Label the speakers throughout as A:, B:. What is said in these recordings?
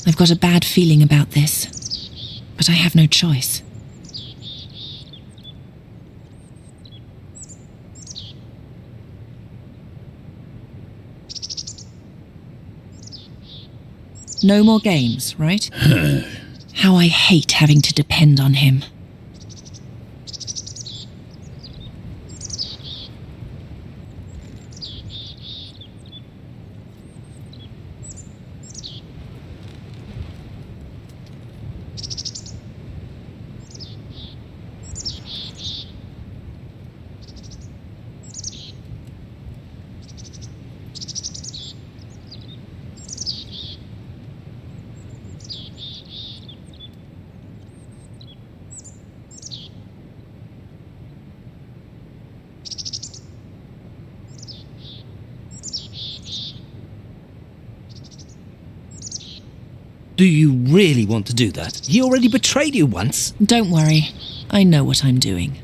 A: I've got a bad feeling about this, but I have no choice. No more games, right? How I hate having to depend on him.
B: Do you really want to do that? He already betrayed you once.
A: Don't worry, I know what I'm doing.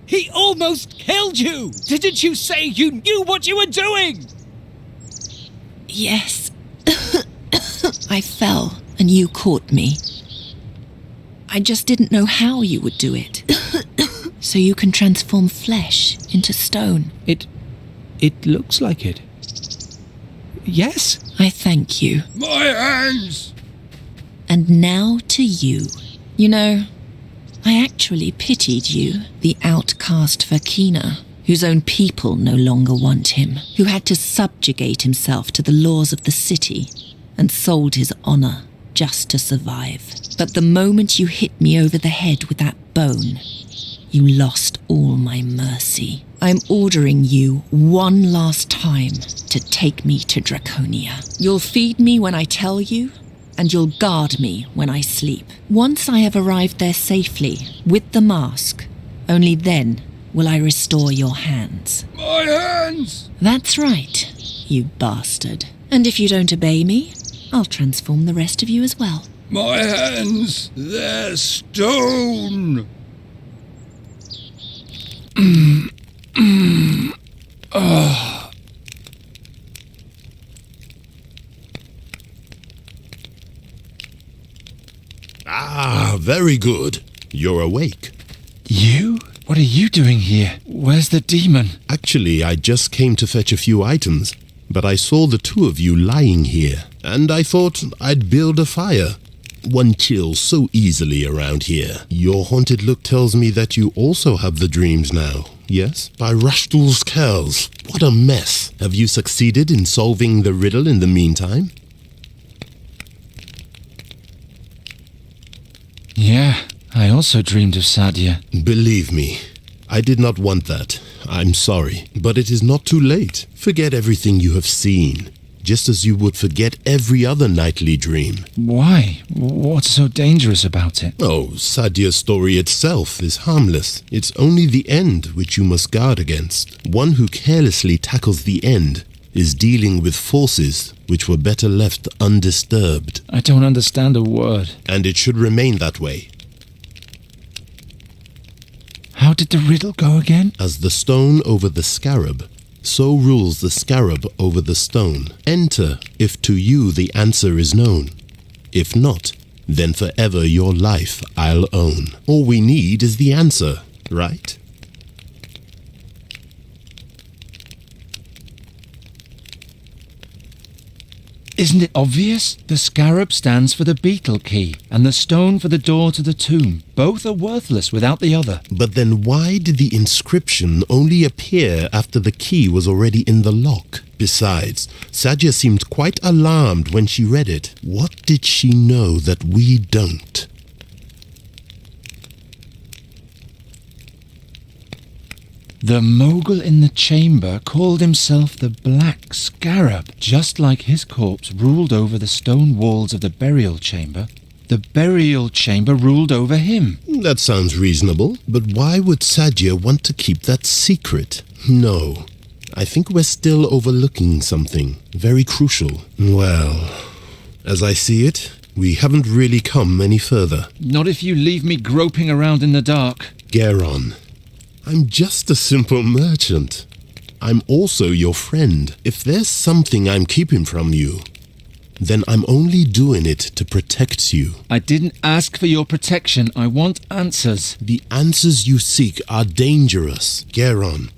B: He almost killed you! Didn't you say you knew what you were doing?
A: Yes. I fell, and you caught me. I just didn't know how you would do it. So you can transform flesh into stone.
B: It looks like it. Yes?
A: I thank you.
C: My hands!
A: And now to you. You know, I actually pitied you, the outcast Vakina, whose own people no longer want him, who had to subjugate himself to the laws of the city and sold his honor just to survive. But the moment you hit me over the head with that bone, you lost all my mercy. I'm ordering you one last time to take me to Draconia. You'll feed me when I tell you, and you'll guard me when I sleep. Once I have arrived there safely, with the mask, only then will I restore your hands.
C: My hands!
A: That's right, you bastard. And if you don't obey me, I'll transform the rest of you as well.
C: My hands! They're stone!
D: Ah, very good. You're awake.
E: You? What are you doing here? Where's the demon?
D: Actually, I just came to fetch a few items, but I saw the two of you lying here, and I thought I'd build a fire. One chills so easily around here. Your haunted look tells me that you also have the dreams now, yes? By Rashtul's Kells, what a mess. Have you succeeded in solving the riddle in the meantime?
E: Yeah, I also dreamed of Sadia.
D: Believe me, I did not want that. I'm sorry, but it is not too late. Forget everything you have seen, just as you would forget every other nightly dream.
E: Why? What's so dangerous about it?
D: Oh, Sadia's story itself is harmless. It's only the end which you must guard against. One who carelessly tackles the end is dealing with forces which were better left undisturbed.
E: I don't understand a word.
D: And it should remain that way.
E: How did the riddle go again?
D: As the stone over the scarab, so rules the scarab over the stone. Enter if to you the answer is known. If not, then forever your life I'll own. All we need is the answer, right?
E: Isn't it obvious? The scarab stands for the beetle key, and the stone for the door to the tomb. Both are worthless without the other.
D: But then why did the inscription only appear after the key was already in the lock? Besides, Sadia seemed quite alarmed when she read it. What did she know that we don't?
E: The mogul in the chamber called himself the Black Scarab, just like his corpse ruled over the stone walls of the burial chamber. The burial chamber ruled over him.
D: That sounds reasonable, but why would Sadia want to keep that secret? No, I think we're still overlooking something very crucial. Well, as I see it, we haven't really come any further.
E: Not if you leave me groping around in the dark.
D: Garon, I'm just a simple merchant. I'm also your friend. If there's something I'm keeping from you, then I'm only doing it to protect you.
E: I didn't ask for your protection. I want answers.
D: The answers you seek are dangerous, Garon.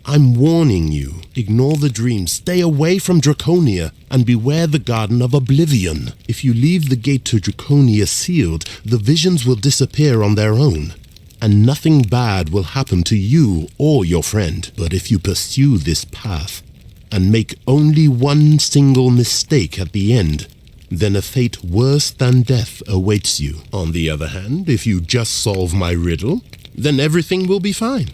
D: I'm warning you. Ignore the dream, stay away from Draconia, and beware the Garden of Oblivion. If you leave the gate to Draconia sealed, the visions will disappear on their own, and nothing bad will happen to you or your friend. But if you pursue this path, and make only one single mistake at the end, then a fate worse than death awaits you. On the other hand, if you just solve my riddle, then everything will be fine.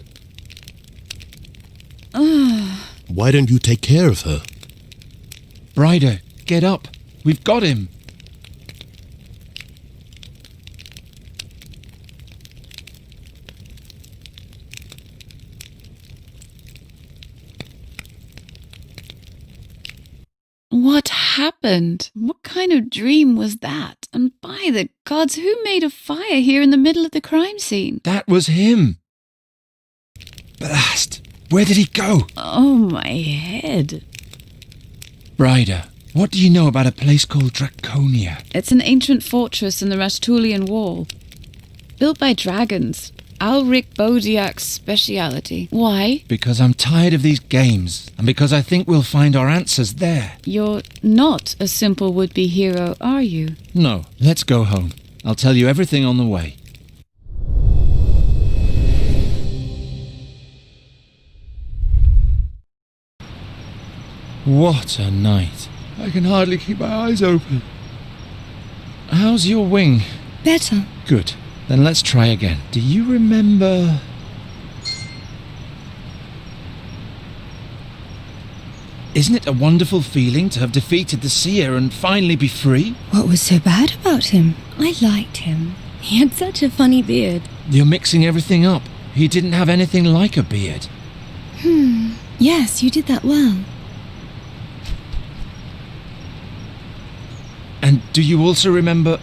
D: Why don't you take care of her?
E: Brider, get up. We've got him.
F: What happened? What kind of dream was that? And by the gods, who made a fire here in the middle of the crime scene?
E: That was him. Blast! Where did he go?
F: Oh, my head.
E: Brider, what do you know about a place called Draconia?
F: It's an ancient fortress in the Rastulian Wall. Built by dragons. Alric Bodiak's speciality. Why?
E: Because I'm tired of these games, and because I think we'll find our answers there.
F: You're not a simple would-be hero, are you?
E: No, let's go home. I'll tell you everything on the way. What a night. I can hardly keep my eyes open. How's your wing?
G: Better.
E: Good. Then let's try again. Do you remember... Isn't it a wonderful feeling to have defeated the seer and finally be free?
G: What was so bad about him? I liked him. He had such a funny beard.
E: You're mixing everything up. He didn't have anything like a beard.
G: Yes, you did that well.
E: And do you also remember...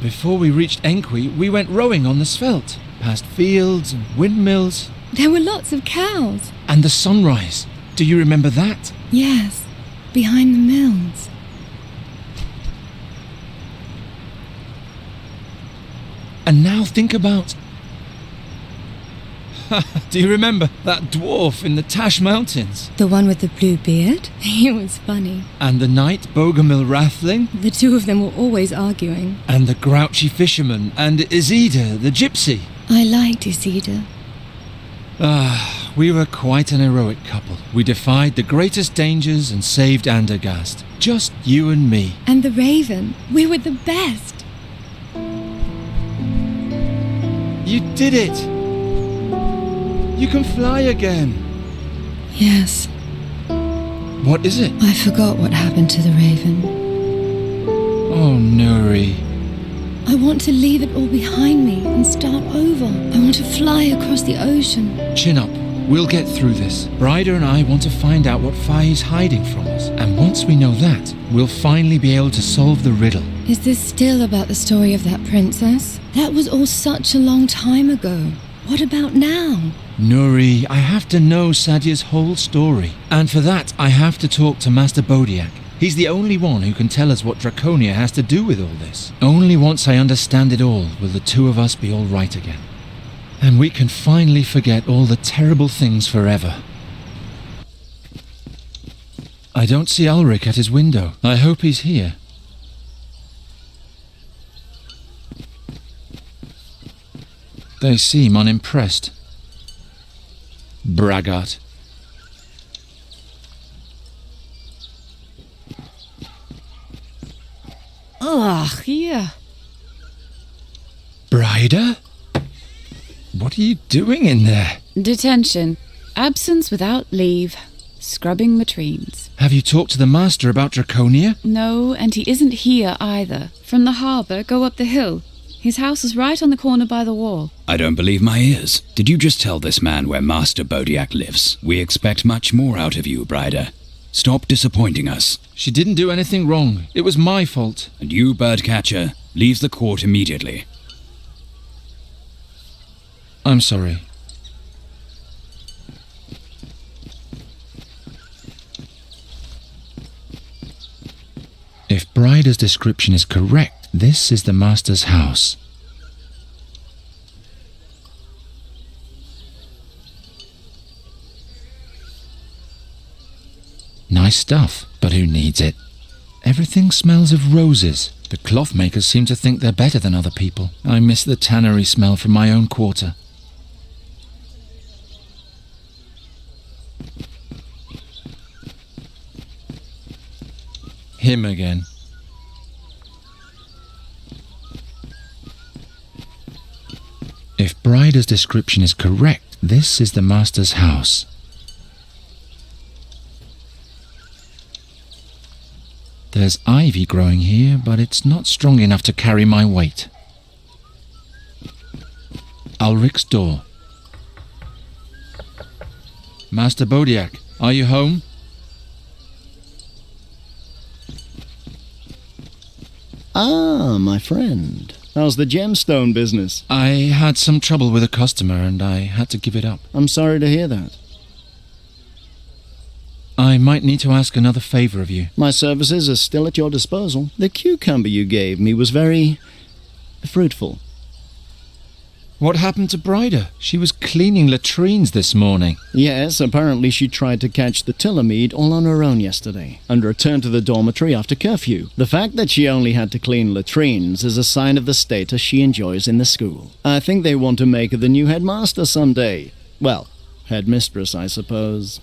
E: Before we reached Enqui, we went rowing on the Svelte, past fields and windmills.
G: There were lots of cows.
E: And the sunrise. Do you remember that?
G: Yes, behind the mills.
E: And now think about... Do you remember that dwarf in the Tash Mountains?
G: The one with the blue beard? He was funny.
E: And the knight Bogomil Rathling?
G: The two of them were always arguing.
E: And the grouchy fisherman? And Isida, the gypsy?
G: I liked Isilda.
E: We were quite an heroic couple. We defied the greatest dangers and saved Andergast. Just you and me.
G: And the raven. We were the best.
E: You did it! You can fly again.
G: Yes.
E: What is it?
G: I forgot what happened to the raven.
E: Oh, Nuri.
G: I want to leave it all behind me and start over. I want to fly across the ocean.
E: Chin up. We'll get through this. Brider and I want to find out what Faye is hiding from us. And once we know that, we'll finally be able to solve the riddle.
G: Is this still about the story of that princess? That was all such a long time ago. What about now?
E: Nuri, I have to know Sadia's whole story. And for that, I have to talk to Master Bodiak. He's the only one who can tell us what Draconia has to do with all this. Only once I understand it all will the two of us be all right again. And we can finally forget all the terrible things forever. I don't see Ulrich at his window. I hope he's here. They seem unimpressed. Braggart.
F: Ugh, yeah.
E: Brider? What are you doing in there?
F: Detention. Absence without leave. Scrubbing latrines.
E: Have you talked to the master about Draconia?
F: No, and he isn't here either. From the harbour, go up the hill. His house is right on the corner by the wall.
H: I don't believe my ears. Did you just tell this man where Master Bodiak lives? We expect much more out of you, Brider. Stop disappointing us.
E: She didn't do anything wrong. It was my fault.
H: And you, Birdcatcher, leave the court immediately.
E: I'm sorry. If Brider's description is correct, this is the master's house. Nice stuff, but who needs it? Everything smells of roses. The cloth makers seem to think they're better than other people. I miss the tannery smell from my own quarter. Him again. If Brider's description is correct, this is the master's house. There's ivy growing here, but it's not strong enough to carry my weight. Ulrich's door. Master Bodiak, are you home?
I: Ah, my friend. How's the gemstone business?
E: I had some trouble with a customer and I had to give it up.
I: I'm sorry to hear that.
E: I might need to ask another favor of you.
I: My services are still at your disposal. The cucumber you gave me was very fruitful.
E: What happened to Brider? She was cleaning latrines this morning.
I: Yes, apparently she tried to catch the Tillamede all on her own yesterday, and returned to the dormitory after curfew. The fact that she only had to clean latrines is a sign of the status she enjoys in the school. I think they want to make her the new headmaster someday. Well, headmistress, I suppose.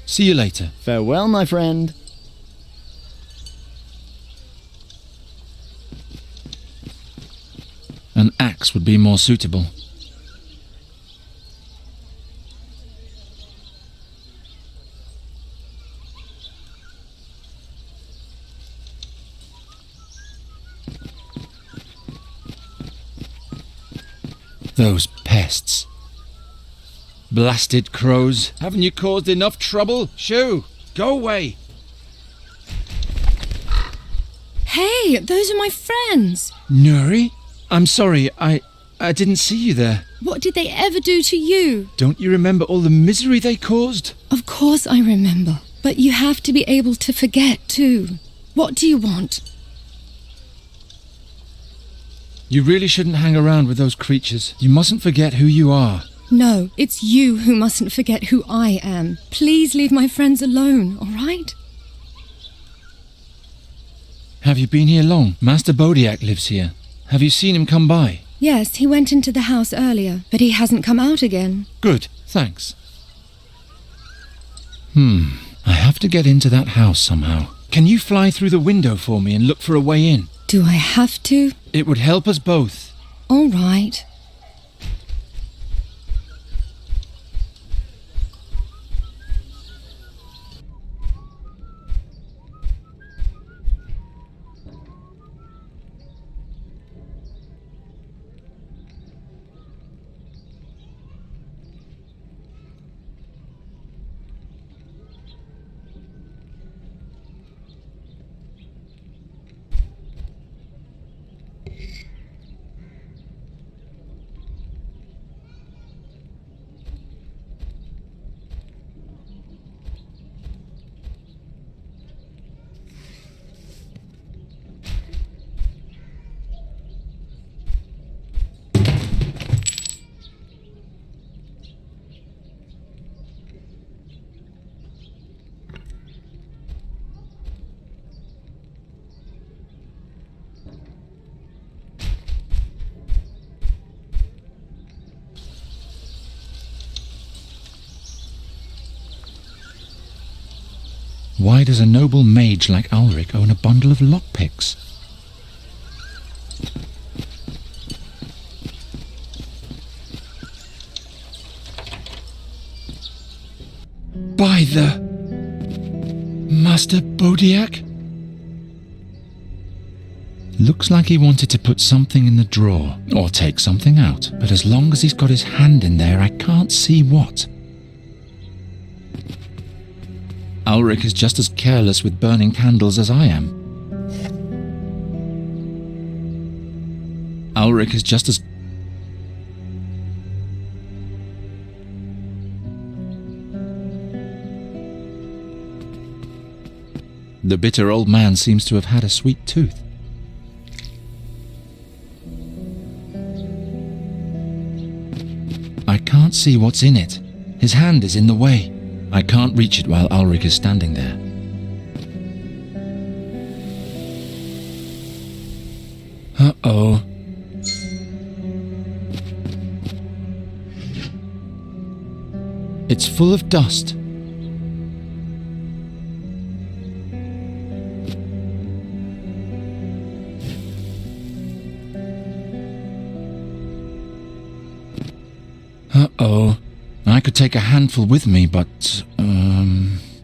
E: See you later.
I: Farewell, my friend.
E: An axe would be more suitable. Those pests. Blasted crows. Haven't you caused enough trouble? Shoo! Go away!
G: Hey, those are my friends.
E: Nuri? I'm sorry, I didn't see you there.
G: What did they ever do to you?
E: Don't you remember all the misery they caused?
G: Of course I remember. But you have to be able to forget too. What do you want?
E: You really shouldn't hang around with those creatures. You mustn't forget who you are.
G: No, it's you who mustn't forget who I am. Please leave my friends alone, all right?
E: Have you been here long? Master Bodiak lives here. Have you seen him come by?
G: Yes, he went into the house earlier, but he hasn't come out again.
E: Good, thanks. I have to get into that house somehow. Can you fly through the window for me and look for a way in?
G: Do I have to?
E: It would help us both.
G: All right.
E: Why does a noble mage like Ulrich own a bundle of lockpicks? By the... Master Bodiak? Looks like he wanted to put something in the drawer, or take something out, but as long as he's got his hand in there, I can't see what. Ulrich is just as careless with burning candles as I am. Ulrich is just as... The bitter old man seems to have had a sweet tooth. I can't see what's in it. His hand is in the way. I can't reach it while Ulrich is standing there. Uh-oh. It's full of dust. Uh-oh. I could take a handful with me, but,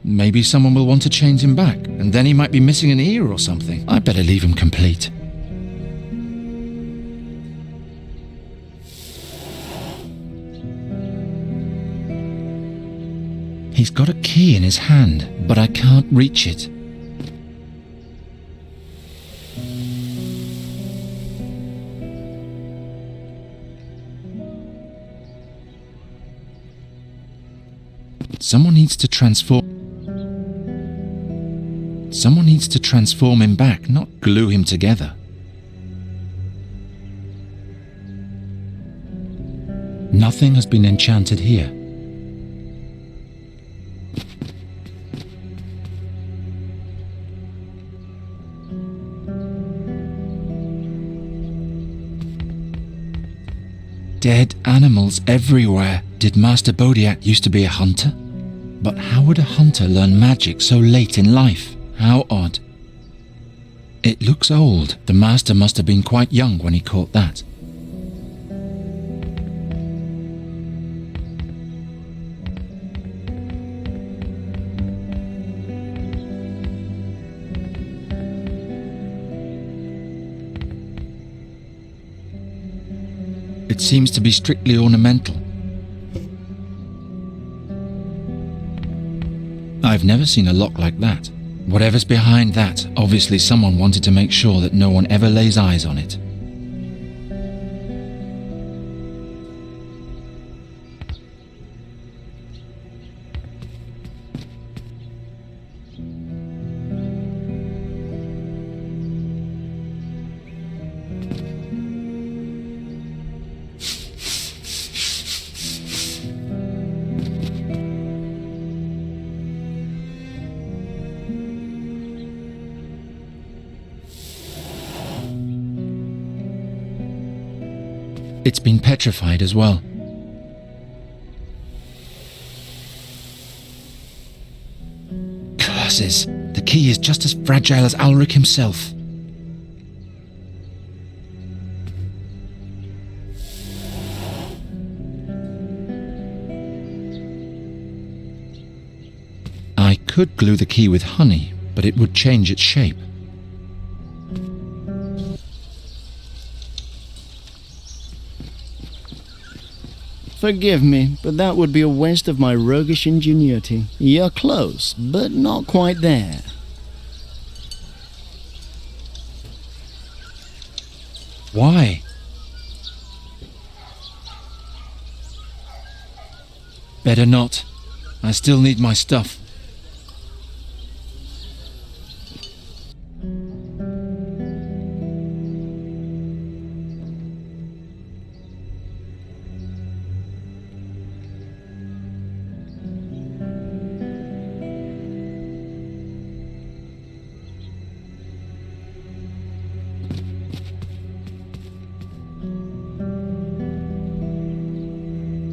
E: maybe someone will want to change him back, and then he might be missing an ear or something. I better leave him complete. He's got a key in his hand, but I can't reach it. Someone needs to transform him back, not glue him together. Nothing has been enchanted here. Dead animals everywhere. Did Master Bodiak used to be a hunter? But how would a hunter learn magic so late in life? How odd. It looks old. The master must have been quite young when he caught that. It seems to be strictly ornamental. I've never seen a lock like that. Whatever's behind that, obviously someone wanted to make sure that no one ever lays eyes on it. It's been petrified as well. Curses! The key is just as fragile as Ulrich himself. I could glue the key with honey, but it would change its shape.
I: Forgive me, but that would be a waste of my roguish ingenuity. You're close, but not quite there.
E: Why? Better not. I still need my stuff.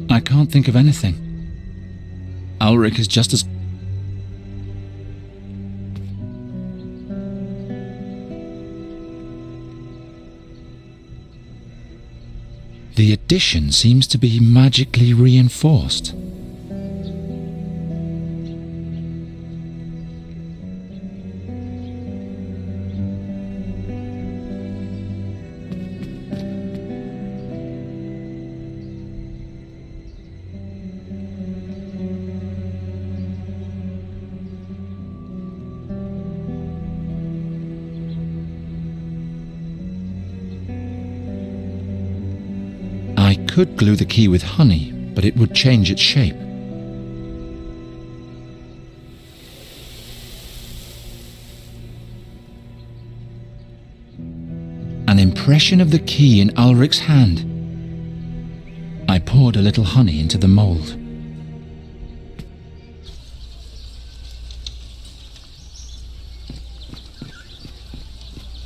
E: I can't think of anything. Ulrich is just as... The addition seems to be magically reinforced. could glue the key with honey, but it would change its shape. An impression of the key in Ulrich's hand. I poured a little honey into the mold.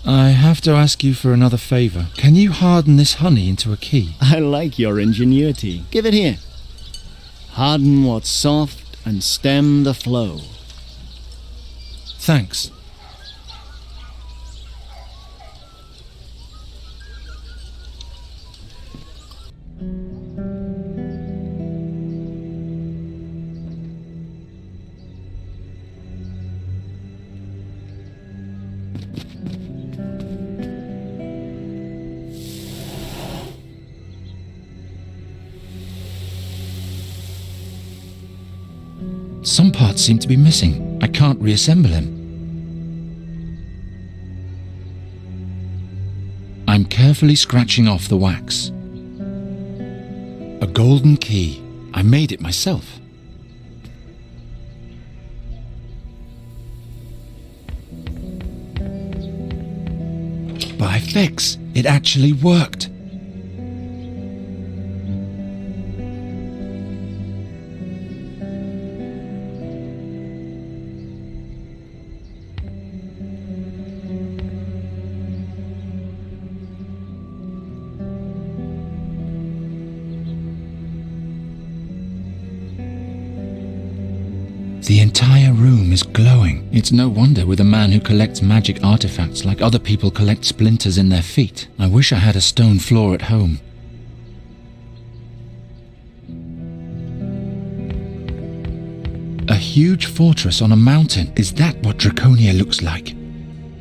E: I have to ask you for another favor. Can you harden this honey into a key?
I: I like your ingenuity. Give it here. Harden what's soft and stem the flow.
E: Thanks. Some parts seem to be missing. I can't reassemble him. I'm carefully scratching off the wax. A golden key. I made it myself. By fix, it actually worked. The entire room is glowing. It's no wonder with a man who collects magic artifacts like other people collect splinters in their feet. I wish I had a stone floor at home. A huge fortress on a mountain. Is that what Draconia looks like?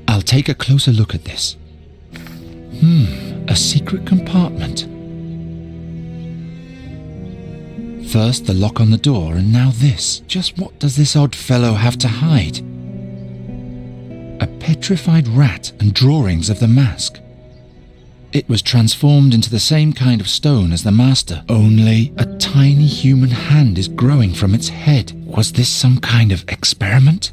E: I'll take a closer look at this. A secret compartment. First the lock on the door, and now this. Just what does this odd fellow have to hide? A petrified rat and drawings of the mask. It was transformed into the same kind of stone as the master, only a tiny human hand is growing from its head. Was this some kind of experiment?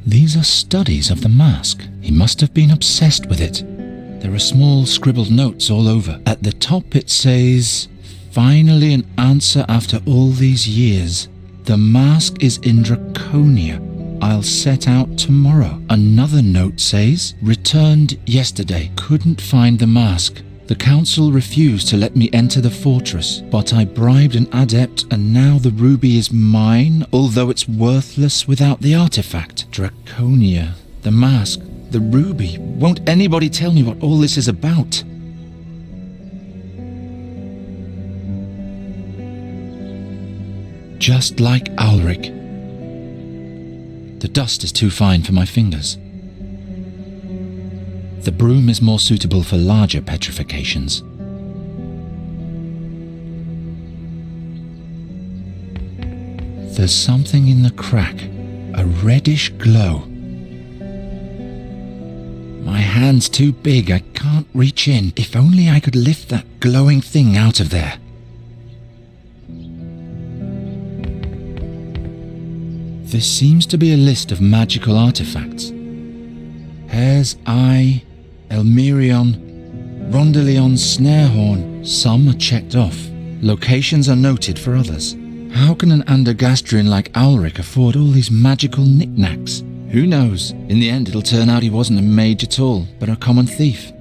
E: These are studies of the mask. He must have been obsessed with it. There are small scribbled notes all over. At the top it says, "Finally an answer after all these years. The mask is in Draconia. I'll set out tomorrow." Another note says, "Returned yesterday. Couldn't find the mask. The council refused to let me enter the fortress, but I bribed an adept and now the ruby is mine, although it's worthless without the artifact." Draconia, the mask, the ruby. Won't anybody tell me what all this is about? Just like Ulrich. The dust is too fine for my fingers. The broom is more suitable for larger petrifications. There's something in the crack, a reddish glow. My hand's too big, I can't reach in. If only I could lift that glowing thing out of there. This seems to be a list of magical artifacts. Hare's Eye, Elmerion, Rondelion's snare horn. Some are checked off. Locations are noted for others. How can an Andergastrian like Ulrich afford all these magical knickknacks? Who knows? In the end it'll turn out he wasn't a mage at all, but a common thief.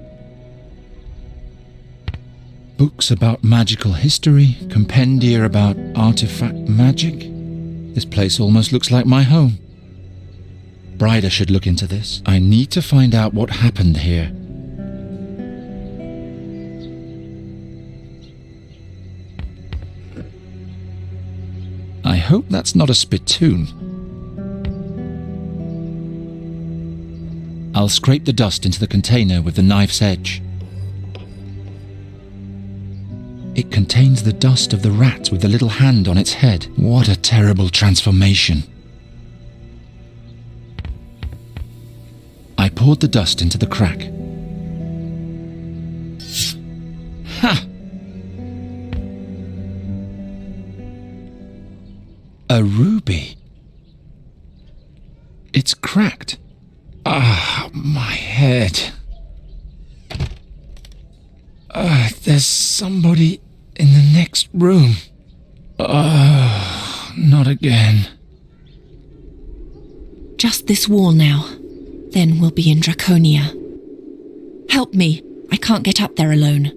E: Books about magical history, compendia about artifact magic. This place almost looks like my home. Bryder should look into this. I need to find out what happened here. I hope that's not a spittoon. I'll scrape the dust into the container with the knife's edge. It contains the dust of the rat with the little hand on its head. What a terrible transformation. I poured the dust into the crack. Ha! A ruby. It's cracked. Ah, my head. There's somebody in the next room. Not again.
A: Just this wall now. Then we'll be in Draconia. Help me. I can't get up there alone.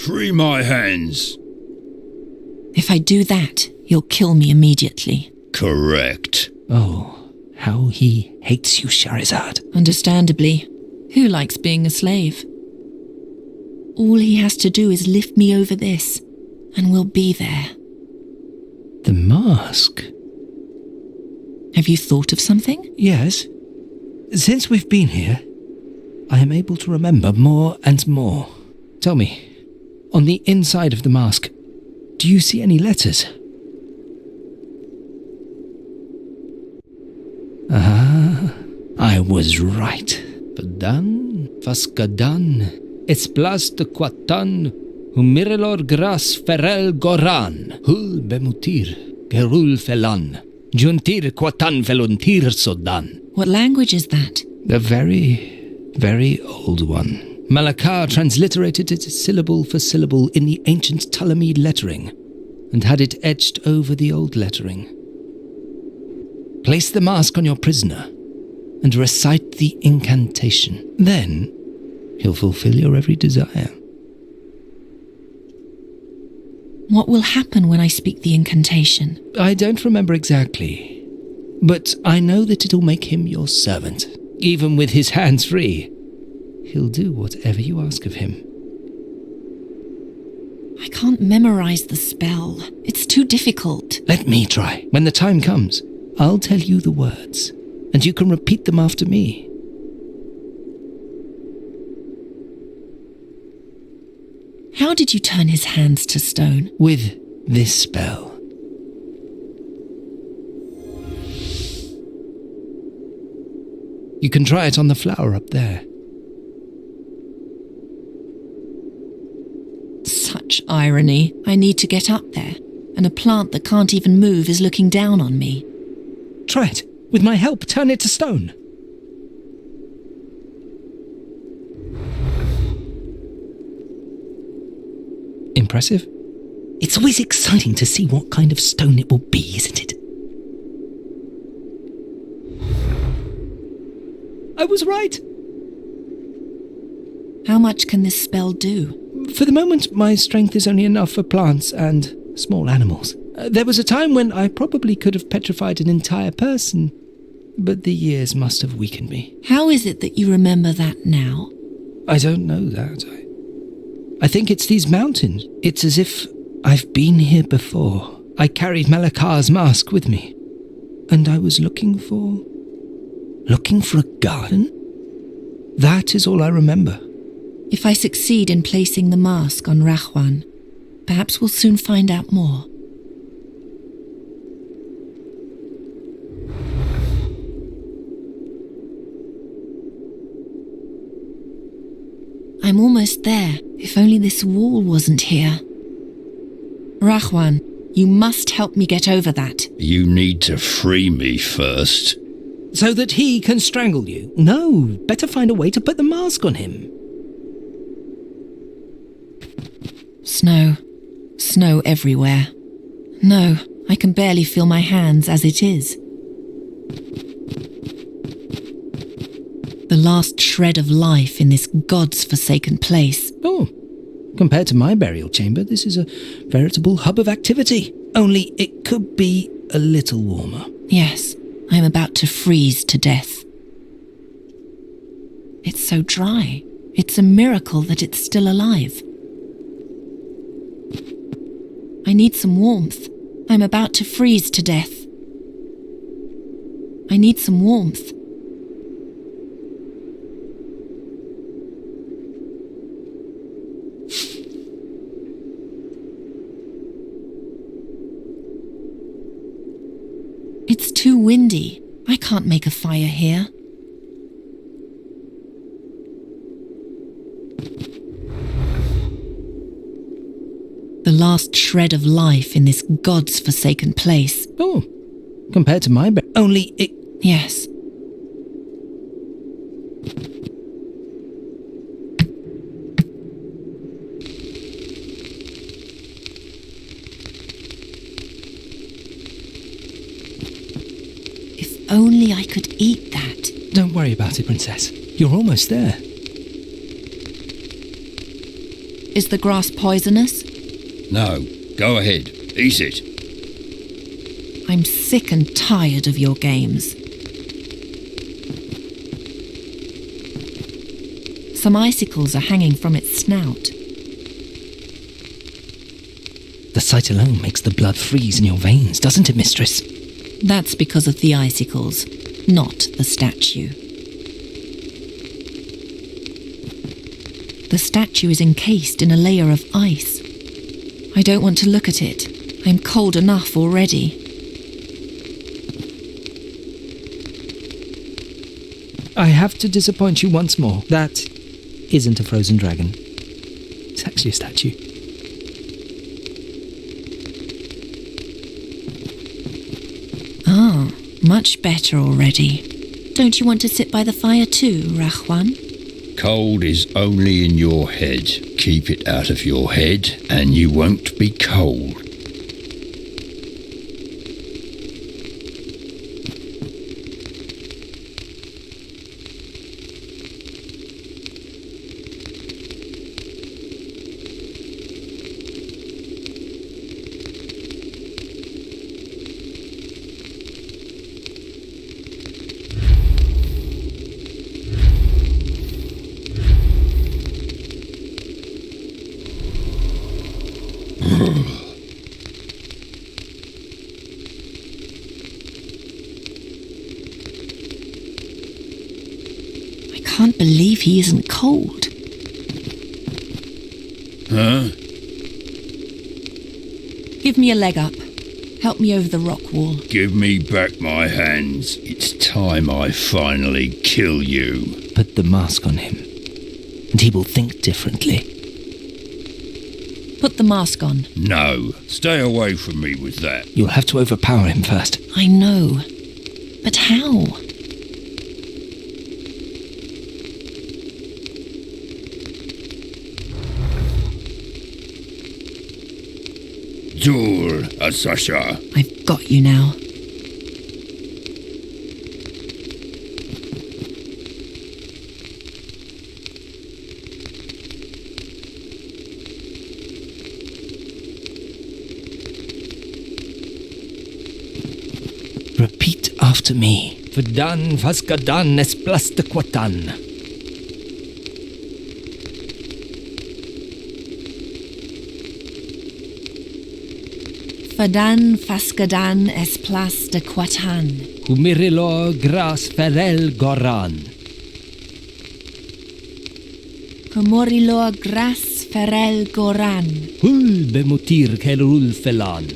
C: Free my hands.
A: If I do that, you'll kill me immediately.
C: Correct.
B: Oh, how he hates you, Shahrazad.
A: Understandably. Who likes being a slave? All he has to do is lift me over this, and we'll be there.
B: The mask?
A: Have you thought of something?
B: Yes. Since we've been here, I am able to remember more and more. Tell me, on the inside of the mask, do you see any letters? I was right. Padan, Faskadan, Esplas de Quatan, Humirelor Gras Ferel Goran, Hul Bemutir, Gerul Felan, Juntir Quatan Feluntir Sodan.
A: What language is that?
B: The very, very old one. Malakar transliterated it syllable for syllable in the ancient Ptolemaic lettering, and had it etched over the old lettering. Place the mask on your prisoner, and recite the incantation. Then he'll fulfill your every desire.
A: What will happen when I speak the incantation?
B: I don't remember exactly, but I know that it'll make him your servant. Even with his hands free, he'll do whatever you ask of him.
A: I can't memorize the spell. It's too difficult.
B: Let me try. When the time comes, I'll tell you the words, and you can repeat them after me.
A: How did you turn his hands to stone?
B: With this spell. You can try it on the flower up there.
A: Such irony. I need to get up there, and a plant that can't even move is looking down on me.
B: Try it. With my help, turn it to stone. Impressive? It's always exciting to see what kind of stone it will be, isn't it? I was right.
A: How much can this spell do?
B: For the moment, my strength is only enough for plants and small animals. There was a time when I probably could have petrified an entire person, but the years must have weakened me.
A: How is it that you remember that now?
B: I don't know that. I think it's these mountains. It's as if I've been here before. I carried Malakar's mask with me, and I was looking for a garden? That is all I remember.
A: If I succeed in placing the mask on Rahwan, perhaps we'll soon find out more. I'm almost there. If only this wall wasn't here. Rahwan, you must help me get over that.
C: You need to free me first.
B: So that he can strangle you? No, better find a way to put the mask on him.
A: Snow. Snow everywhere. No, I can barely feel my hands as it is. The last shred of life in this God's forsaken place.
B: Oh, compared to my burial chamber, this is a veritable hub of activity. Only it could be a little warmer.
A: Yes, I'm about to freeze to death. It's so dry. It's a miracle that it's still alive. I need some warmth. I'm about to freeze to death. I need some warmth. It's too windy. I can't make a fire here. The last shred of life in this God's forsaken place.
B: Oh, compared to my only it...
A: Yes. If only I could eat that.
B: Don't worry about it, Princess. You're almost there.
A: Is the grass poisonous?
C: No, go ahead. Eat it.
A: I'm sick and tired of your games. Some icicles are hanging from its snout.
B: The sight alone makes the blood freeze in your veins, doesn't it, mistress?
A: That's because of the icicles, not the statue. The statue is encased in a layer of ice. I don't want to look at it. I'm cold enough already.
B: I have to disappoint you once more. That isn't a frozen dragon. It's actually a statue.
A: Ah, much better already. Don't you want to sit by the fire too, Rahwan?
C: Cold is only in your head. Keep it out of your head and you won't be cold.
A: I can't believe he isn't cold.
C: Huh?
A: Give me a leg up. Help me over the rock wall.
C: Give me back my hands. It's time I finally kill you.
B: Put the mask on him, and he will think differently.
A: Put the mask on.
C: No, stay away from me with that.
B: You'll have to overpower him first.
A: I know. But how?
C: Dur, Asasha.
A: I've got you now.
B: Repeat after me. Vdan vaskadan es plastequatan.
A: Fadan faskadan es plas de quatan.
B: Humirilo gras ferel goran.
A: Comorilo gras ferel goran.
B: Hul bemutir kelul felan.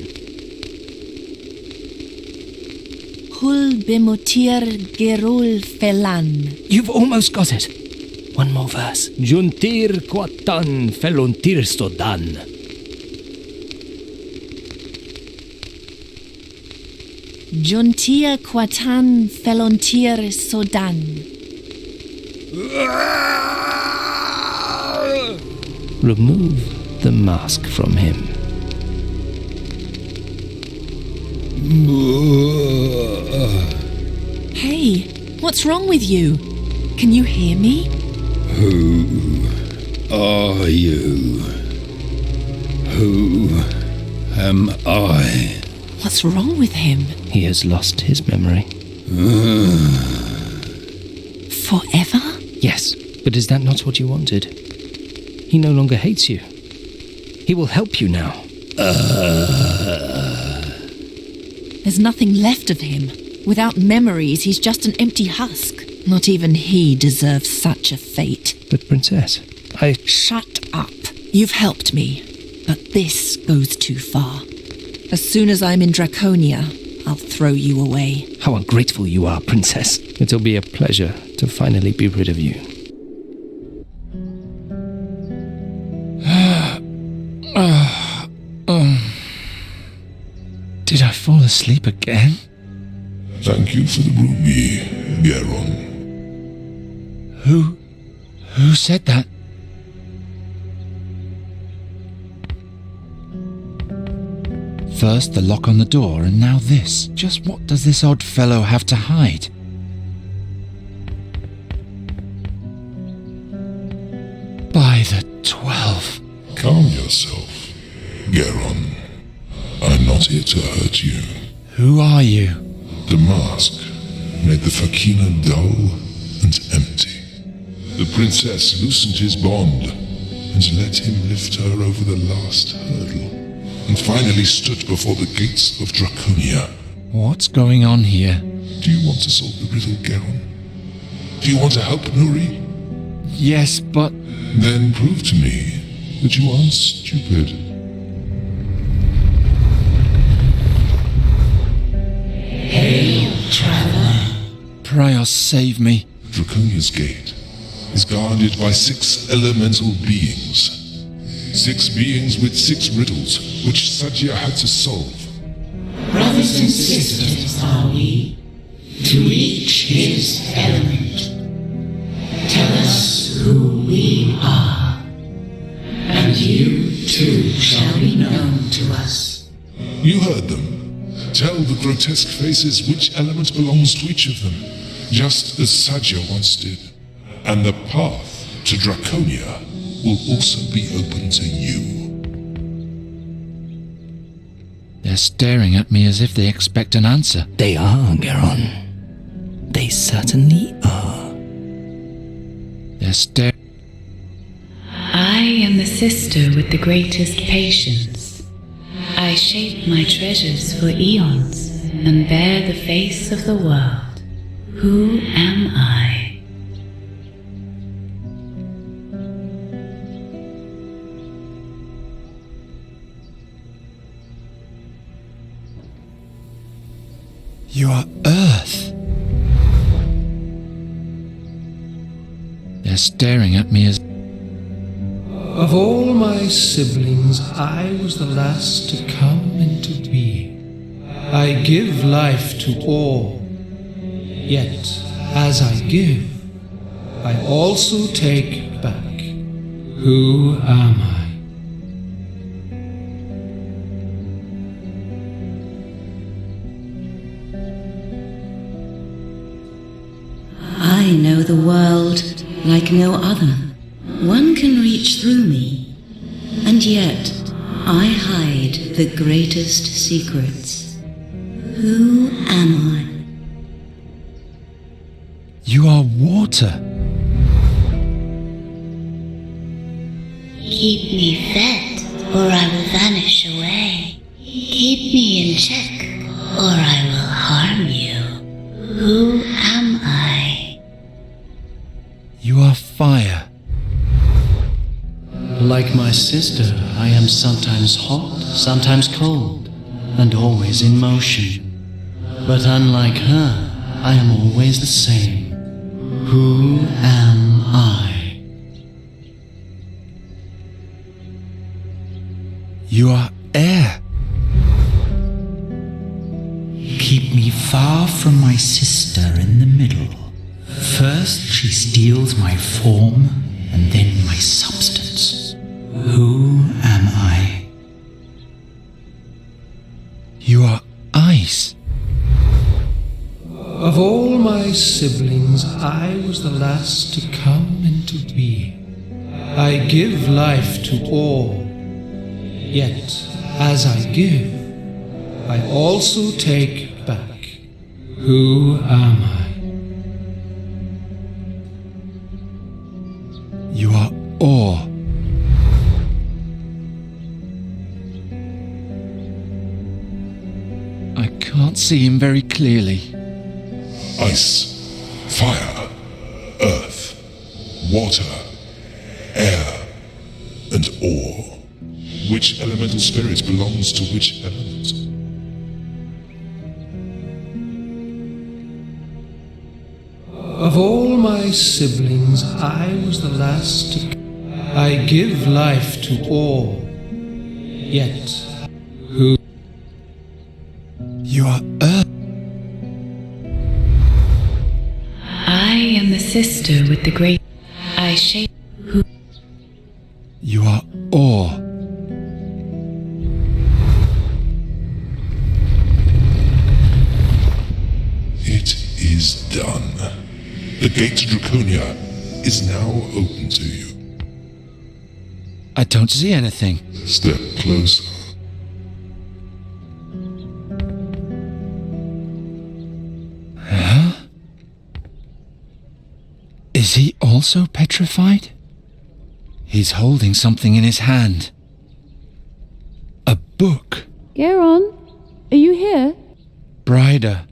A: Hul bimutir gerul felan.
B: You've almost got it. One more verse. Juntir quatan felontir stodan.
A: Juntia quatan felontir sodan.
B: Remove the mask from him.
A: Hey, what's wrong with you? Can you hear me?
C: Who are you? Who am I?
A: What's wrong with him?
B: He has lost his memory.
A: Forever?
B: Yes, but is that not what you wanted? He no longer hates you. He will help you now.
A: There's nothing left of him. Without memories, he's just an empty husk. Not even he deserves such a fate.
B: But Princess,
A: Shut up. You've helped me, but this goes too far. As soon as I'm in Draconia, I'll throw you away.
B: How ungrateful you are, Princess. It'll be a pleasure to finally be rid of you.
E: Did I fall asleep again?
J: Thank you for the ruby, Geron.
E: Who said that? First the lock on the door, and now this. Just what does this odd fellow have to hide? By the 12.
J: Calm yourself, Geron. I'm not here to hurt you.
E: Who are you?
J: The mask made the Fakina dull and empty. The princess loosened his bond and let him lift her over the last hurdle, and finally stood before the gates of Draconia.
E: What's going on here?
J: Do you want to solve the riddle, Geron? Do you want to help Nuri?
E: Yes, but...
J: Then prove to me that you aren't stupid.
K: Hail, traveler.
E: Prios, save me.
J: Draconia's gate is guarded by 6 elemental beings. 6 beings with 6 riddles, which Satya had to solve.
K: Brothers and sisters are we, to each his element. Tell us who we are, and you too shall be known to us.
J: You heard them. Tell the grotesque faces which element belongs to each of them, just as Satya once did. And the path to Draconia will also be open to you.
E: They're staring at me as if they expect an answer.
B: They are, Geron. They certainly are.
E: They're staring.
F: I am the sister with the greatest patience. I shape my treasures for eons and bear the face of the world. Who am I?
E: You are Earth. They're staring at me as...
B: Of all my siblings, I was the last to come into being. I give life to all. Yet, as I give, I also take back. Who am I?
K: I know the world like no other. One can reach through me, and yet I hide the greatest secrets. Who am I?
E: You are water.
K: Keep me fed, or I will vanish away. Keep me in check, or I will harm you. Who am I?
E: You are fire.
I: Like my sister, I am sometimes hot, sometimes cold, and always in motion. But unlike her, I am always the same. Who am I?
E: You are air.
L: Keep me far from my sister in the middle. First she steals my form, and then my substance. Who am I?
E: You are ice.
B: Of all my siblings, I was the last to come into being. I give life to all. Yet, as I give, I also take back. Who am I?
E: You are ore. I can't see him very clearly.
J: Ice, fire, earth, water, air, and ore. Which elemental spirit belongs to which element?
B: Of all my siblings, I was the last to... I give life to all. Yet, who...
E: You are earth.
F: am the sister with the great... I shape...
E: You are Or.
J: It is done. The gate to Draconia is now open to you.
E: I don't see anything.
J: Step closer.
E: Huh? Is he also petrified? He's holding something in his hand. A book.
G: Garon, are you here?
E: Brider.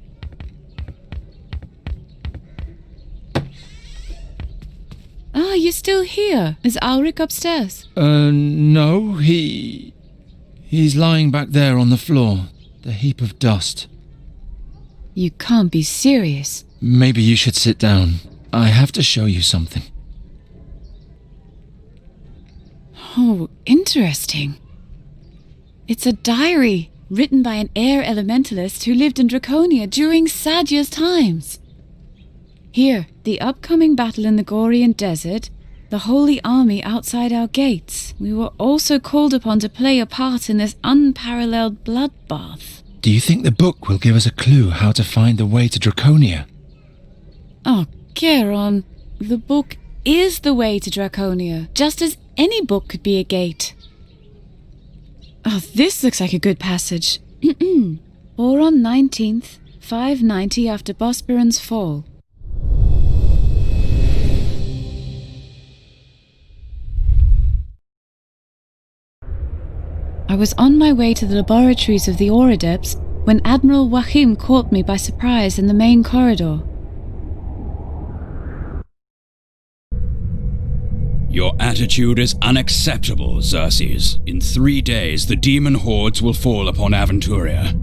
G: Ah, you're still here. Is Ulrich upstairs?
E: No, he's lying back there on the floor. The heap of dust.
G: You can't be serious.
E: Maybe you should sit down. I have to show you something.
G: Oh, interesting. It's a diary written by an air elementalist who lived in Draconia during Sadya's times. Here, the upcoming battle in the Gorian Desert, the Holy Army outside our gates. We were also called upon to play a part in this unparalleled bloodbath.
E: Do you think the book will give us a clue how to find the way to Draconia?
G: Oh, Garon, the book is the way to Draconia, just as any book could be a gate. Oh, this looks like a good passage. Boron 19th, 590 after Bosporan's fall. I was on my way to the laboratories of the Auradepts when Admiral Wahim caught me by surprise in the main corridor.
H: Your attitude is unacceptable, Xerxes. In 3 days, the demon hordes will fall upon Aventuria.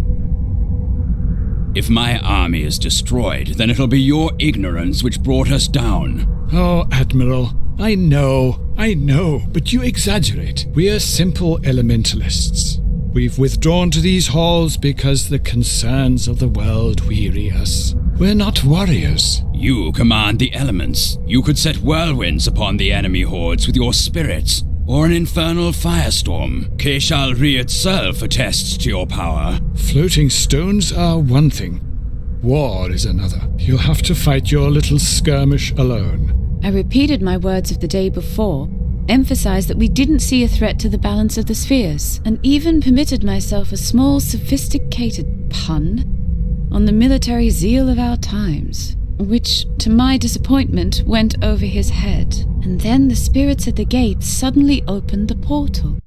H: If my army is destroyed, then it'll be your ignorance which brought us down.
M: Oh, Admiral, I know, but you exaggerate. We are simple elementalists. We've withdrawn to these halls because the concerns of the world weary us. We're not warriors.
H: You command the elements. You could set whirlwinds upon the enemy hordes with your spirits, or an infernal firestorm. Keshalri itself attests to your power.
M: Floating stones are one thing. War is another. You'll have to fight your little skirmish alone.
G: I repeated my words of the day before, emphasized that we didn't see a threat to the balance of the spheres, and even permitted myself a small, sophisticated pun on the military zeal of our times, which, to my disappointment, went over his head. And then the spirits at the gate suddenly opened the portal.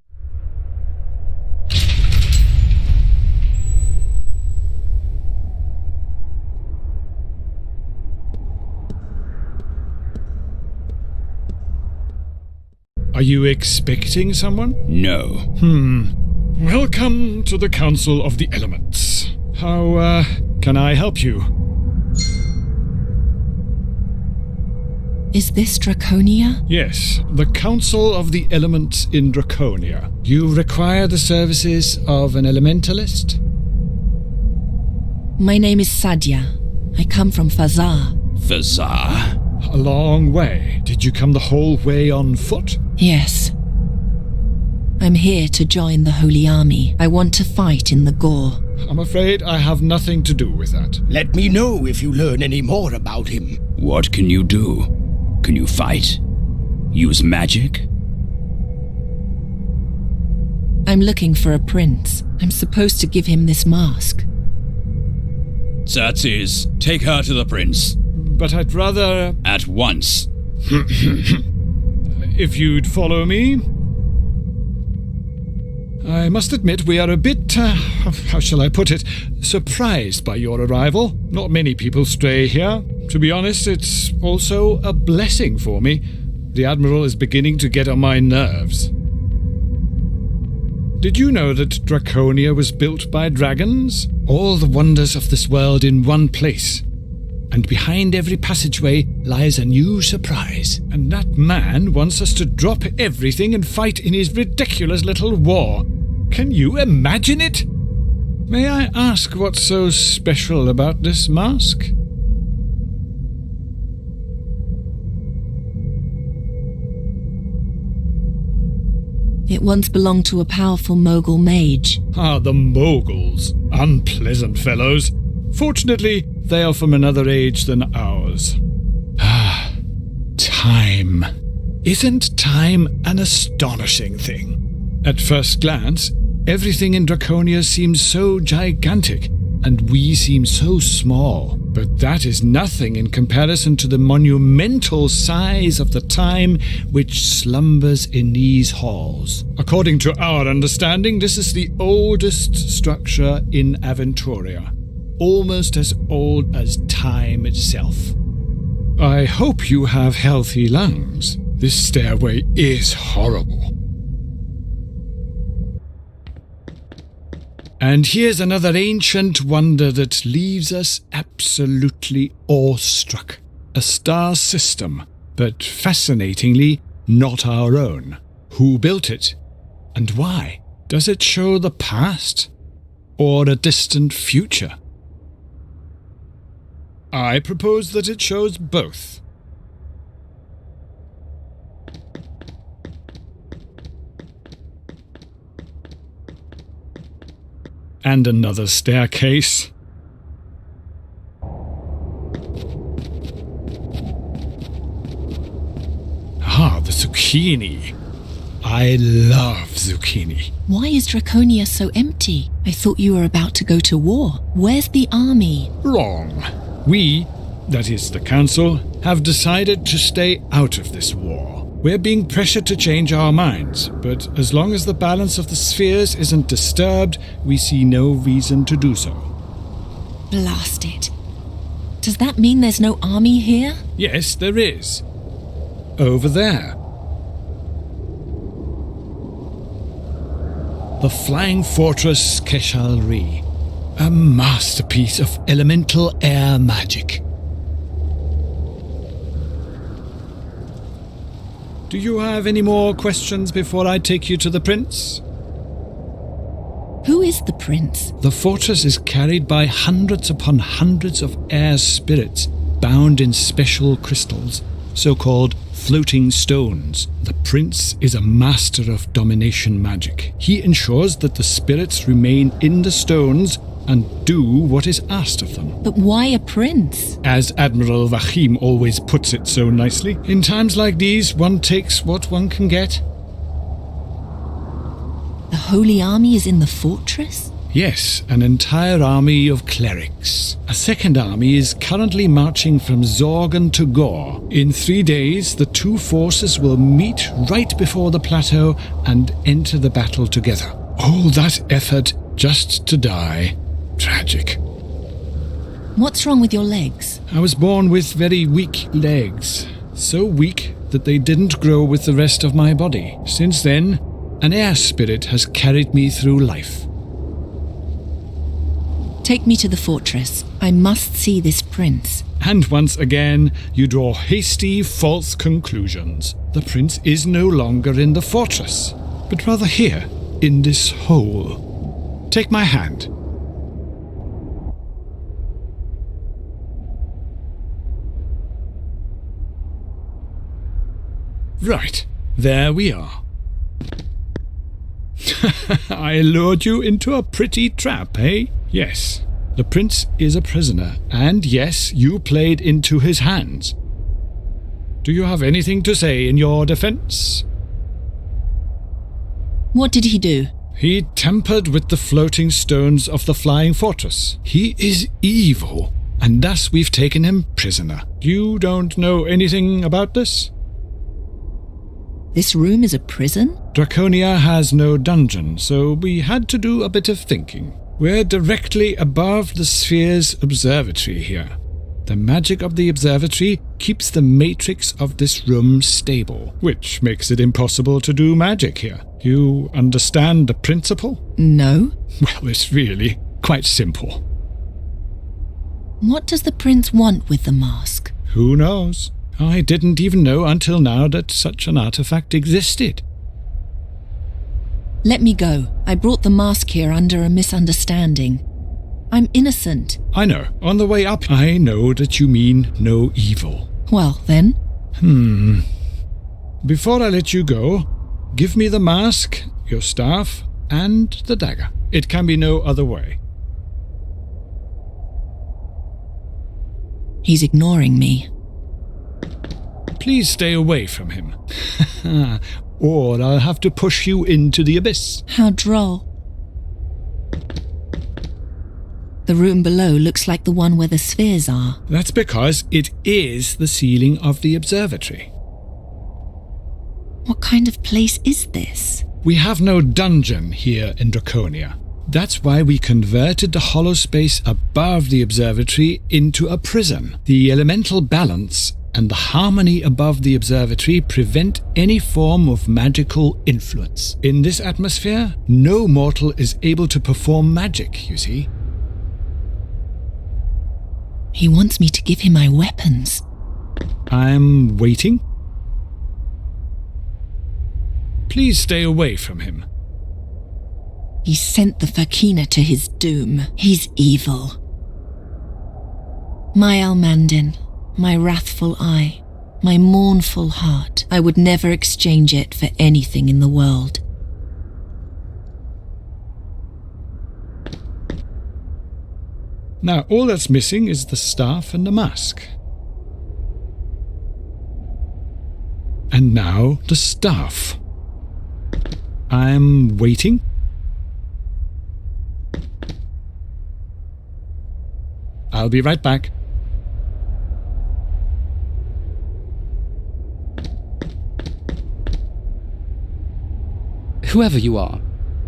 M: Are you expecting someone?
H: No.
M: Welcome to the Council of the Elements. How, can I help you?
A: Is this Draconia?
M: Yes, the Council of the Elements in Draconia. You require the services of an elementalist?
A: My name is Sadya. I come from Fazar.
H: Fazar?
M: A long way. Did you come the whole way on foot?
A: Yes. I'm here to join the Holy Army. I want to fight in the Gore.
M: I'm afraid I have nothing to do with that.
N: Let me know if you learn any more about him.
H: What can you do? Can you fight? Use magic?
A: I'm looking for a prince. I'm supposed to give him this mask.
H: Xerxes, take her to the prince.
M: But I'd rather...
H: At once.
M: If you'd follow me... I must admit we are a bit, how shall I put it, surprised by your arrival. Not many people stray here. To be honest, it's also a blessing for me. The Admiral is beginning to get on my nerves. Did you know that Draconia was built by dragons? All the wonders of this world in one place. And behind every passageway lies a new surprise. And that man wants us to drop everything and fight in his ridiculous little war. Can you imagine it? May I ask what's so special about this mask?
A: It once belonged to a powerful Mogul mage.
M: Ah, the Moguls. Unpleasant fellows. Fortunately, they are from another age than ours. Ah, time. Isn't time an astonishing thing? At first glance, everything in Draconia seems so gigantic, and we seem so small. But that is nothing in comparison to the monumental size of the time which slumbers in these halls. According to our understanding, this is the oldest structure in Aventuria, almost as old as time itself. I hope you have healthy lungs. This stairway is horrible. And here's another ancient wonder that leaves us absolutely awestruck. A star system, but fascinatingly not our own. Who built it? And why? Does it show the past? Or a distant future? I propose that it shows both. And another staircase. Ah, the zucchini. I love zucchini.
A: Why is Draconia so empty? I thought you were about to go to war. Where's the army?
M: Wrong. We, that is the council, have decided to stay out of this war. We're being pressured to change our minds, but as long as the balance of the spheres isn't disturbed, we see no reason to do so.
A: Blast it. Does that mean there's no army here?
M: Yes, there is. Over there. The Flying Fortress Keshalri, a masterpiece of elemental air magic. Do you have any more questions before I take you to the prince?
A: Who is the prince?
M: The fortress is carried by hundreds upon hundreds of air spirits bound in special crystals, so-called floating stones. The prince is a master of domination magic. He ensures that the spirits remain in the stones and do what is asked of them.
A: But why a prince?
M: As Admiral Vahim always puts it so nicely, in times like these, one takes what one can get.
A: The Holy Army is in the fortress?
M: Yes, an entire army of clerics. A second army is currently marching from Zorgan to Gore. In 3 days, the two forces will meet right before the plateau and enter the battle together. All that effort just to die. Tragic.
A: What's wrong with your legs?
M: I was born with very weak legs. So weak that they didn't grow with the rest of my body. Since then, an air spirit has carried me through life.
A: Take me to the fortress. I must see this prince.
M: And once again, you draw hasty, false conclusions. The prince is no longer in the fortress, but rather here, in this hole. Take my hand. Right, there we are. I lured you into a pretty trap, eh? Yes, the prince is a prisoner, and yes, you played into his hands. Do you have anything to say in your defense?
A: What did he do?
M: He tampered with the floating stones of the Flying Fortress. He is evil, and thus we've taken him prisoner. You don't know anything about this?
A: This room is a prison?
M: Draconia has no dungeon, so we had to do a bit of thinking. We're directly above the sphere's observatory here. The magic of the observatory keeps the matrix of this room stable, which makes it impossible to do magic here. You understand the principle?
A: No.
M: Well, it's really quite simple.
A: What does the prince want with the mask?
M: Who knows? I didn't even know until now that such an artifact existed.
A: Let me go. I brought the mask here under a misunderstanding. I'm innocent.
M: I know. On the way up, I know that you mean no evil.
A: Well, then?
M: Before I let you go, Give me the mask, your staff, and the dagger. It can be no other way.
A: He's ignoring me.
M: Please stay away from him. Or I'll have to push you into the abyss.
A: How droll. The room below looks like the one where the spheres are.
M: That's because it is the ceiling of the observatory.
A: What kind of place is this?
M: We have no dungeon here in Draconia. That's why we converted the hollow space above the observatory into a prison. The elemental balance and the harmony above the observatory prevent any form of magical influence. In this atmosphere, no mortal is able to perform magic, you see.
A: He wants me to give him my weapons.
M: I'm waiting. Please stay away from him.
A: He sent the Fakina to his doom. He's evil. My Almandin, my wrathful eye, my mournful heart, I would never exchange it for anything in the world.
M: Now, all that's missing is the staff and the mask. And now the staff. I'm waiting. I'll be right back.
O: Whoever you are,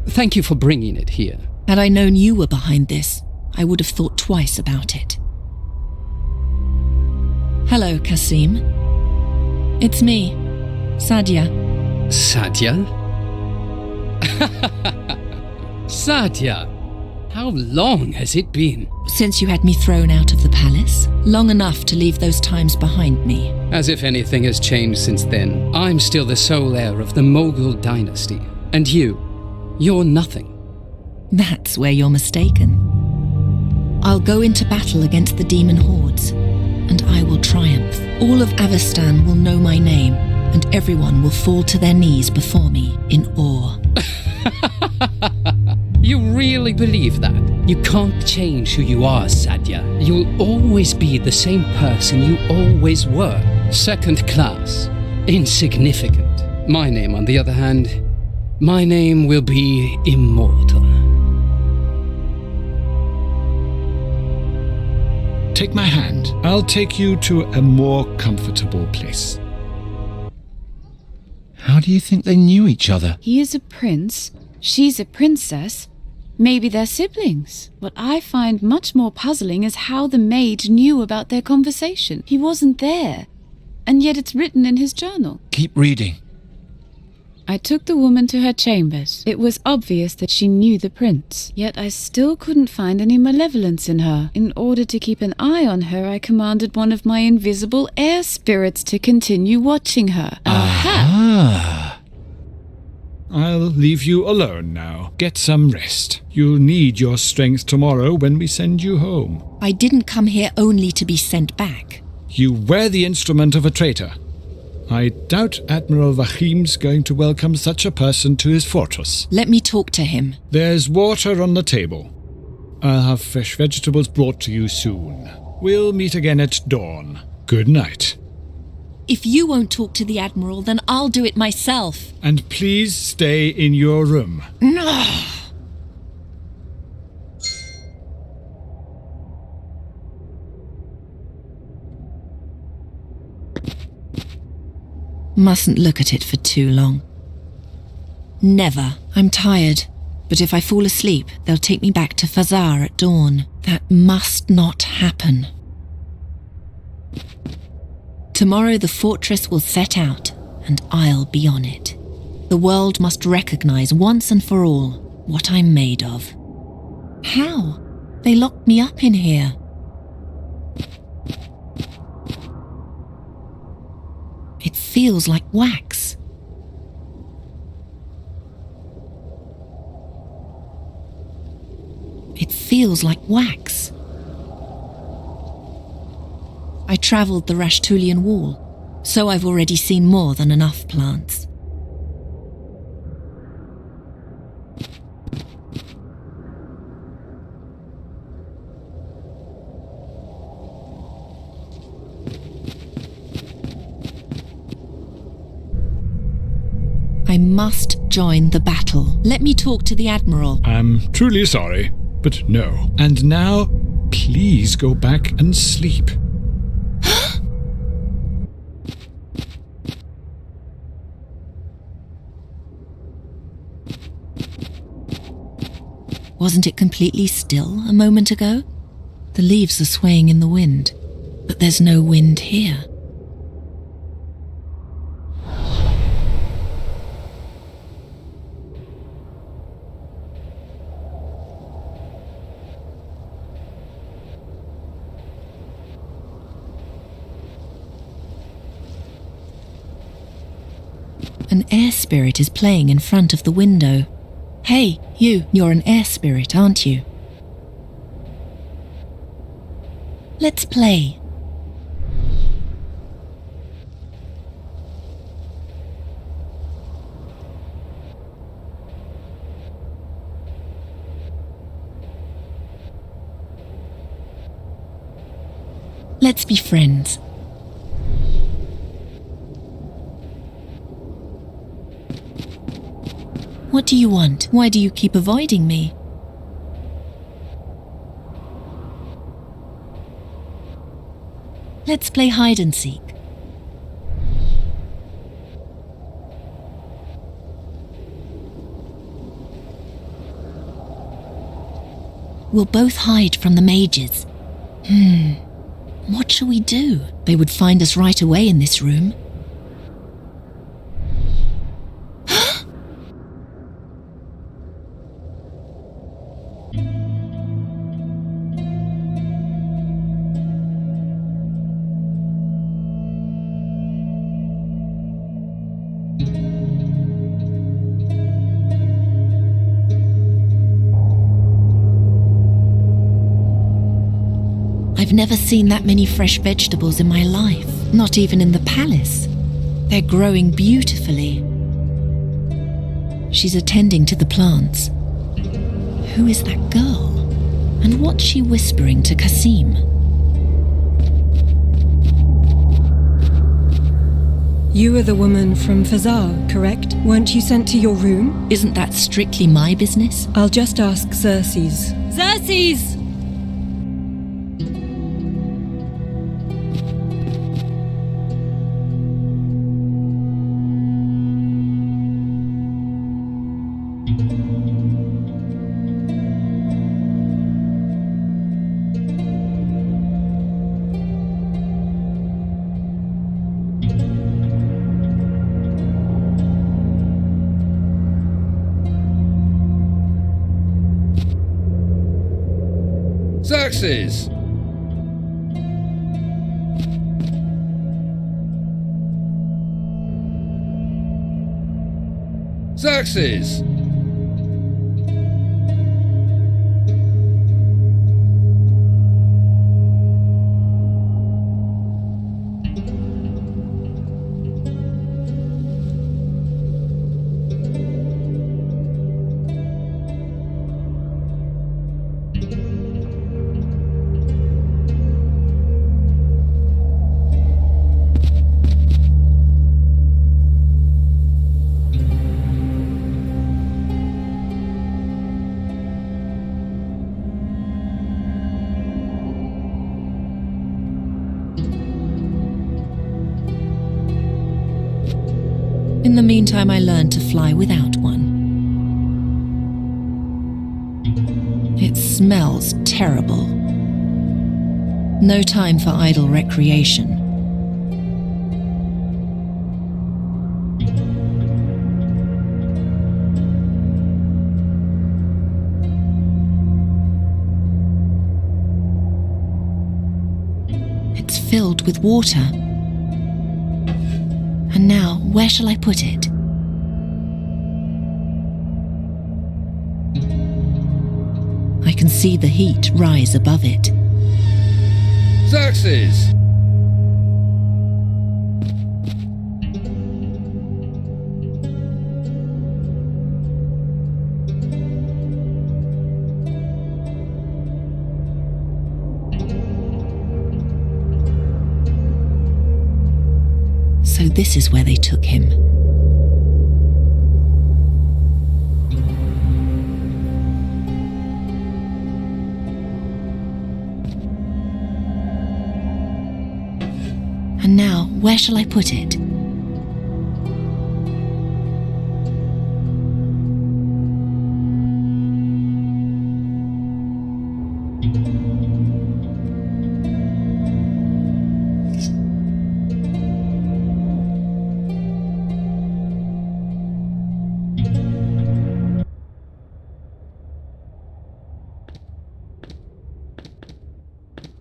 O: thank you for bringing it here.
A: Had I known you were behind this, I would have thought twice about it. Hello, Kasim. It's me, Sadia.
O: Sadia? Sadia! How long has it been?
A: Since you had me thrown out of the palace, long enough to leave those times behind me.
O: As if anything has changed since then. I'm still the sole heir of the Mogul dynasty. And you're nothing.
A: That's where you're mistaken. I'll go into battle against the demon hordes, and I will triumph. All of Avestan will know my name, and everyone will fall to their knees before me in awe.
O: You really believe that? You can't change who you are, Sadia. You'll always be the same person you always were. Second class. Insignificant. My name, on the other hand, my name will be immortal.
M: Take my hand. I'll take you to a more comfortable place.
E: How do you think they knew each other?
G: He is a prince, she's a princess. Maybe they're siblings. What I find much more puzzling is how the maid knew about their conversation. He wasn't there, and yet it's written in his journal.
E: Keep reading.
G: I took the woman to her chambers. It was obvious that she knew the prince, yet I still couldn't find any malevolence in her. In order to keep an eye on her, I commanded one of my invisible air spirits to continue watching her.
E: Aha!
M: I'll leave you alone now. Get some rest. You'll need your strength tomorrow when we send you home.
A: I didn't come here only to be sent back.
M: You were the instrument of a traitor. I doubt Admiral Vahim's going to welcome such a person to his fortress.
A: Let me talk to him.
M: There's water on the table. I'll have fresh vegetables brought to you soon. We'll meet again at dawn. Good night.
A: If you won't talk to the Admiral, then I'll do it myself.
M: And please stay in your room.
A: No. Mustn't look at it for too long. Never. I'm tired. But if I fall asleep, they'll take me back to Fazar at dawn. That must not happen. Tomorrow the fortress will set out, and I'll be on it. The world must recognize once and for all what I'm made of. How? They locked me up in here. It feels like wax. It feels like wax. I travelled the Rashtulian wall, so I've already seen more than enough plants. I must join the battle. Let me talk to the Admiral.
M: I'm truly sorry, but no. And now, please go back and sleep.
A: Wasn't it completely still a moment ago? The leaves are swaying in the wind, but there's no wind here. An air spirit is playing in front of the window. Hey, you're an air spirit, aren't you? Let's play. Let's be friends. What do you want? Why do you keep avoiding me? Let's play hide and seek. We'll both hide from the mages. What shall we do? They would find us right away in this room. I've never seen that many fresh vegetables in my life, not even in the palace. They're growing beautifully. She's attending to the plants. Who is that girl? And what's she whispering to Kasim?
P: You are the woman from Fazal, correct? Weren't you sent to your room?
A: Isn't that strictly my business?
P: I'll just ask Xerxes. Xerxes!
C: Xerxes! Xerxes!
A: In the meantime, I learned to fly without one. It smells terrible. No time for idle recreation. It's filled with water. And now, where shall I put it? I can see the heat rise above it.
C: Xerxes!
A: So this is where they took him. And now, where shall I put it?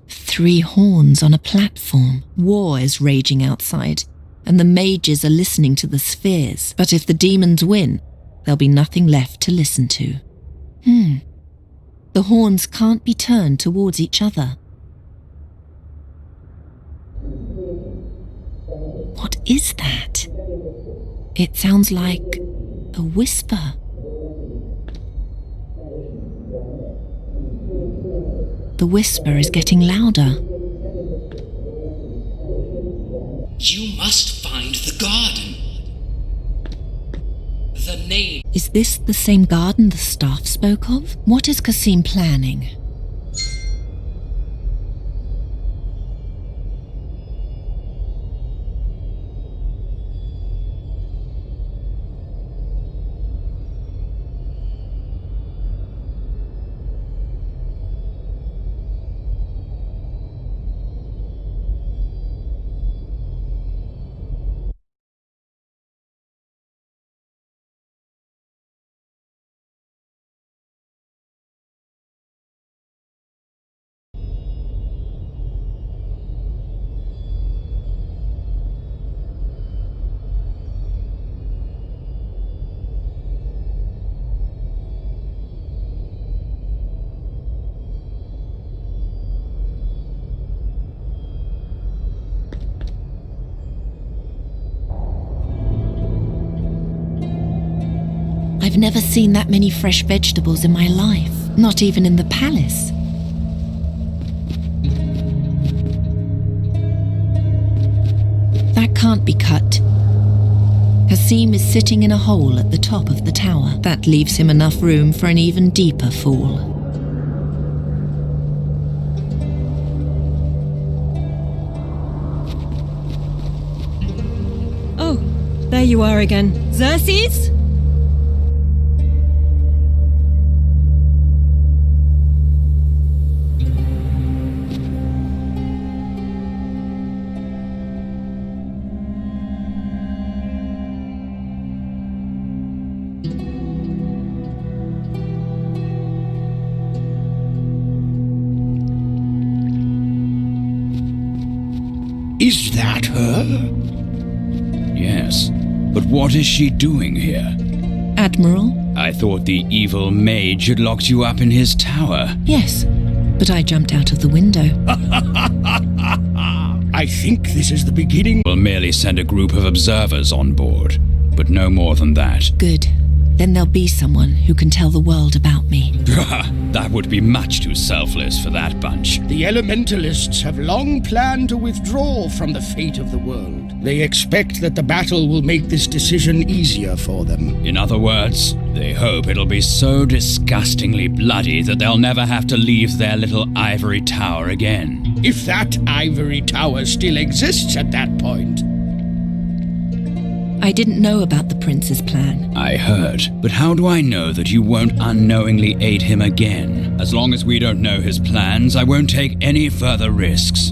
A: Three horns on a platform. War is raging outside, and the mages are listening to the spheres. But if the demons win, there'll be nothing left to listen to. The horns can't be turned towards each other. What is that? It sounds like a whisper. The whisper is getting louder.
L: You must find the garden. The name.
A: Is this the same garden the staff spoke of? What is Kasim planning? I've never seen that many fresh vegetables in my life, not even in the palace. That can't be cut. Kasim is sitting in a hole at the top of the tower. That leaves him enough room for an even deeper fall.
P: Oh, there you are again. Xerxes?
N: Is that her?
H: Yes, but what is she doing here?
A: Admiral?
H: I thought the evil mage had locked you up in his tower.
A: Yes, but I jumped out of the window.
N: I think this is the beginning.
H: We'll merely send a group of observers on board, but no more than that.
A: Good. Then there'll be someone who can tell the world about me.
H: That would be much too selfless for that bunch.
N: The elementalists have long planned to withdraw from the fate of the world. They expect that the battle will make this decision easier for them.
H: In other words, they hope it'll be so disgustingly bloody that they'll never have to leave their little ivory tower again.
N: If that ivory tower still exists at that point.
A: I didn't know about the prince's plan.
H: I heard, but how do I know that you won't unknowingly aid him again? As long as we don't know his plans, I won't take any further risks.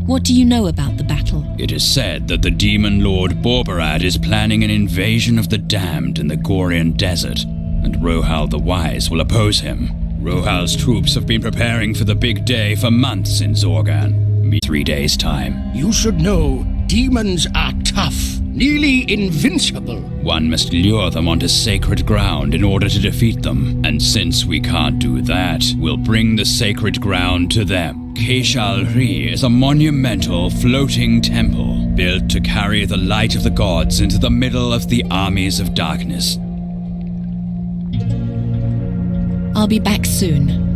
A: What do you know about the battle?
H: It is said that the demon lord Borbarad is planning an invasion of the damned in the Gorian desert, and Rohal the Wise will oppose him. Rohal's troops have been preparing for the big day for months in Zorgan. 3 days' time.
N: You should know, demons are tough, nearly invincible.
H: One must lure them onto sacred ground in order to defeat them. And since we can't do that, we'll bring the sacred ground to them. Keishalri is a monumental floating temple built to carry the light of the gods into the middle of the armies of darkness.
A: I'll be back soon.